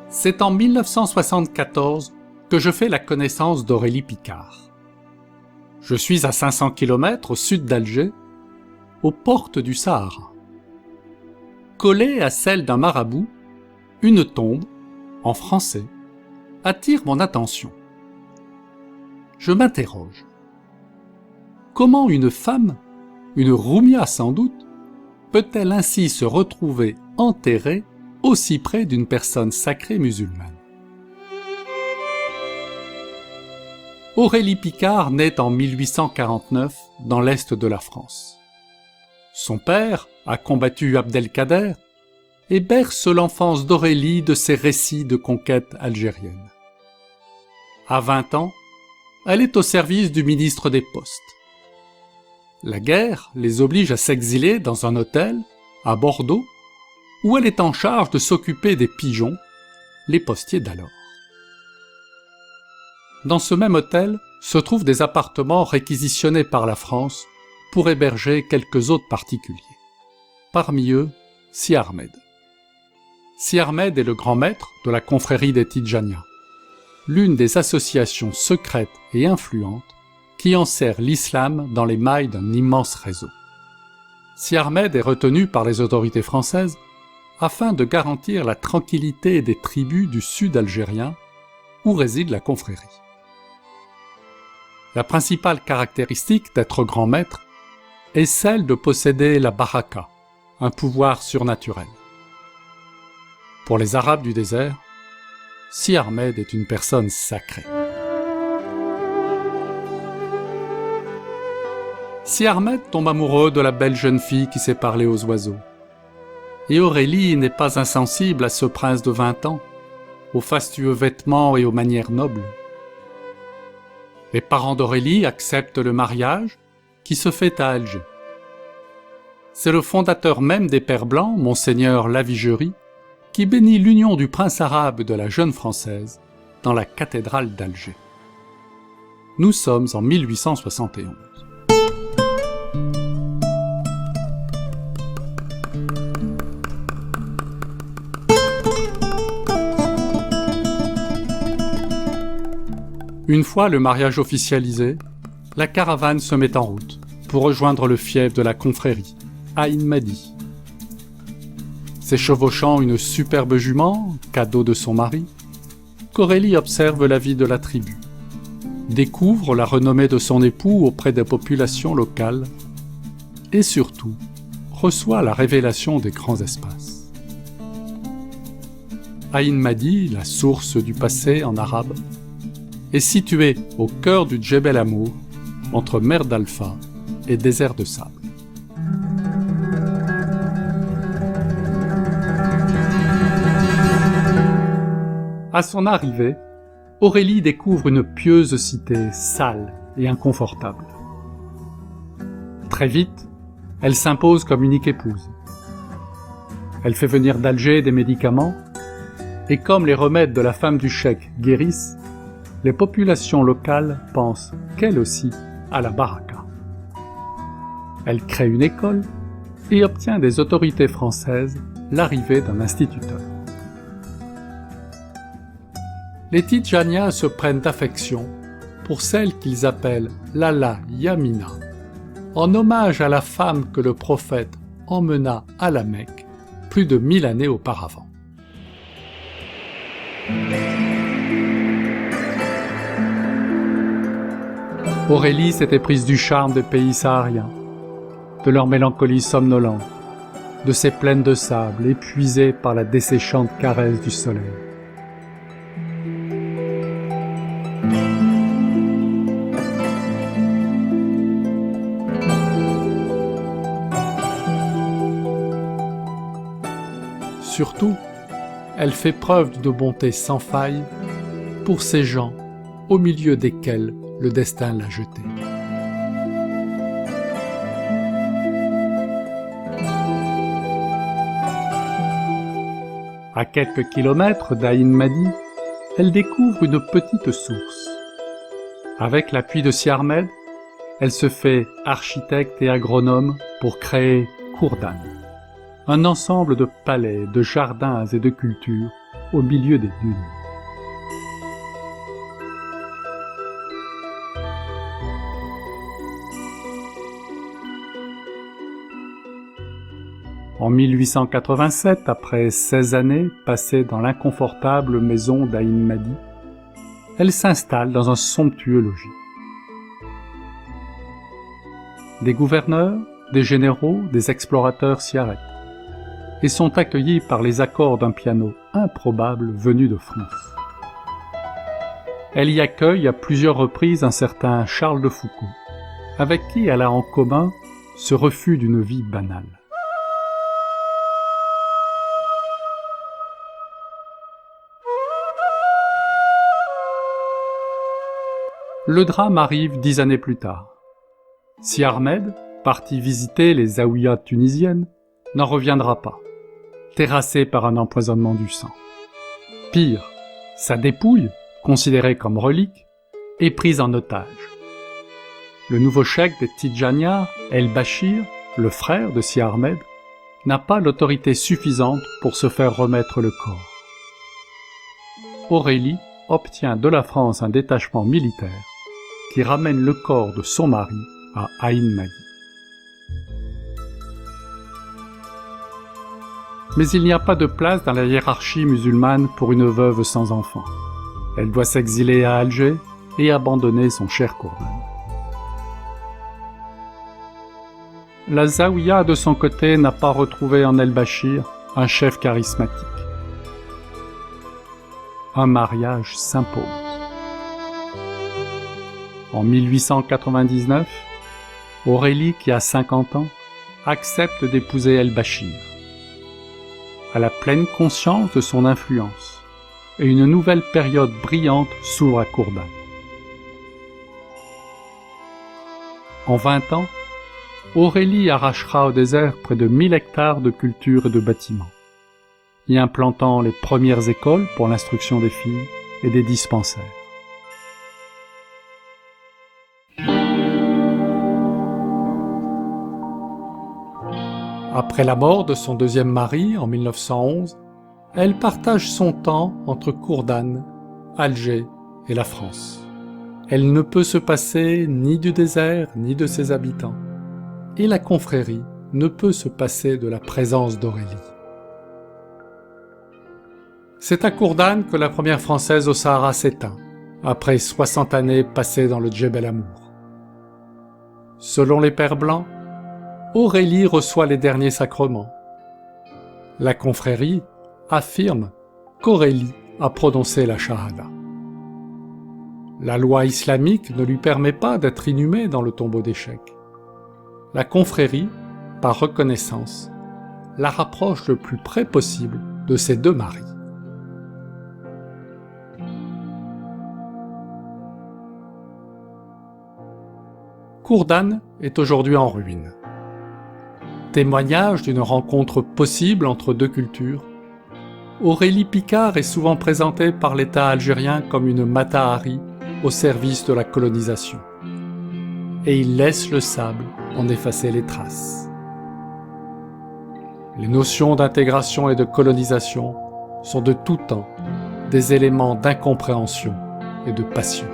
C'est en 1974 que je fais la connaissance d'Aurélie Picard. Je suis à 500 km au sud d'Alger, aux portes du Sahara. Collée à celle d'un marabout, une tombe, en français, attire mon attention. Je m'interroge. Comment une femme, une roumia sans doute, peut-elle ainsi se retrouver enterrée aussi près d'une personne sacrée musulmane? Aurélie Picard naît en 1849 dans l'est de la France. Son père a combattu Abdelkader et berce l'enfance d'Aurélie de ses récits de conquête algérienne. À 20 ans, elle est au service du ministre des Postes. La guerre les oblige à s'exiler dans un hôtel, à Bordeaux, où elle est en charge de s'occuper des pigeons, les postiers d'alors. Dans ce même hôtel se trouvent des appartements réquisitionnés par la France pour héberger quelques autres particuliers. Parmi eux, Si Ahmed. Si Ahmed est le grand maître de la confrérie des Tidjanias, l'une des associations secrètes et influentes qui enserre l'islam dans les mailles d'un immense réseau. Si Ahmed est retenu par les autorités françaises afin de garantir la tranquillité des tribus du sud algérien où réside la confrérie. La principale caractéristique d'être grand maître est celle de posséder la baraka, un pouvoir surnaturel. Pour les Arabes du désert, Si Ahmed est une personne sacrée. Si Ahmed tombe amoureux de la belle jeune fille qui sait parler aux oiseaux. Et Aurélie n'est pas insensible à ce prince de 20 ans, aux fastueux vêtements et aux manières nobles. Les parents d'Aurélie acceptent le mariage qui se fait à Alger. C'est le fondateur même des Pères Blancs, Monseigneur Lavigerie, qui bénit l'union du prince arabe de la jeune française dans la cathédrale d'Alger. Nous sommes en 1871. Une fois le mariage officialisé, la caravane se met en route pour rejoindre le fief de la confrérie, Aïn Madi. S'échevauchant une superbe jument, cadeau de son mari, qu'Aurélie observe la vie de la tribu, découvre la renommée de son époux auprès des populations locales et surtout reçoit la révélation des grands espaces. Aïn Madi, la source du passé en arabe, est située au cœur du Djebel Amour, entre mer d'Alpha et désert de sable. À son arrivée, Aurélie découvre une pieuse cité sale et inconfortable. Très vite, elle s'impose comme unique épouse. Elle fait venir d'Alger des médicaments, et comme les remèdes de la femme du cheikh guérissent, les populations locales pensent, qu'elle aussi, à la baraka. Elle crée une école et obtient des autorités françaises l'arrivée d'un instituteur. Les Tidjanias se prennent d'affection pour celle qu'ils appellent Lala Yamina, en hommage à la femme que le prophète emmena à la Mecque plus de 1000 années auparavant. Aurélie s'était prise du charme des pays sahariens, de leur mélancolie somnolente, de ces plaines de sable épuisées par la desséchante caresse du soleil. Surtout, elle fait preuve de bonté sans faille pour ces gens au milieu desquels le destin l'a jetée. À quelques kilomètres d'Aïn Madi, elle découvre une petite source. Avec l'appui de Si Ahmed, elle se fait architecte et agronome pour créer Kourdan, un ensemble de palais, de jardins et de cultures au milieu des dunes. En 1887, après 16 années passées dans l'inconfortable maison d'Aïn Madi, elle s'installe dans un somptueux logis. Des gouverneurs, des généraux, des explorateurs s'y arrêtent et sont accueillis par les accords d'un piano improbable venu de France. Elle y accueille à plusieurs reprises un certain Charles de Foucault, avec qui elle a en commun ce refus d'une vie banale. Le drame arrive 10 années plus tard. Si Ahmed, parti visiter les zaouïas tunisiennes, n'en reviendra pas, terrassé par un empoisonnement du sang. Pire, sa dépouille, considérée comme relique, est prise en otage. Le nouveau cheikh des Tidjaniya, El Bachir, le frère de Si Ahmed, n'a pas l'autorité suffisante pour se faire remettre le corps. Aurélie obtient de la France un détachement militaire qui ramène le corps de son mari à Aïn Madi. Mais il n'y a pas de place dans la hiérarchie musulmane pour une veuve sans enfant. Elle doit s'exiler à Alger et abandonner son cher Kourdan. La Zaouïa, de son côté, n'a pas retrouvé en El Bachir un chef charismatique. Un mariage s'impose. En 1899, Aurélie, qui a 50 ans, accepte d'épouser El Bachir. Elle a pleine conscience de son influence et une nouvelle période brillante s'ouvre à Kourdan. En 20 ans, Aurélie arrachera au désert près de 1000 hectares de cultures et de bâtiments, y implantant les premières écoles pour l'instruction des filles et des dispensaires. Après la mort de son deuxième mari en 1911, elle partage son temps entre Kourdan, Alger et la France. Elle ne peut se passer ni du désert ni de ses habitants. Et la confrérie ne peut se passer de la présence d'Aurélie. C'est à Kourdan que la première Française au Sahara s'éteint, après 60 années passées dans le Djebel Amour. Selon les Pères Blancs, Aurélie reçoit les derniers sacrements. La confrérie affirme qu'Aurélie a prononcé la Shahada. La loi islamique ne lui permet pas d'être inhumée dans le tombeau des cheikh. La confrérie, par reconnaissance, la rapproche le plus près possible de ses deux maris. Kourdan est aujourd'hui en ruine. Témoignage d'une rencontre possible entre deux cultures, Aurélie Picard est souvent présentée par l'État algérien comme une Mata-Hari au service de la colonisation. Et il laisse le sable en effacer les traces. Les notions d'intégration et de colonisation sont de tout temps des éléments d'incompréhension et de passion.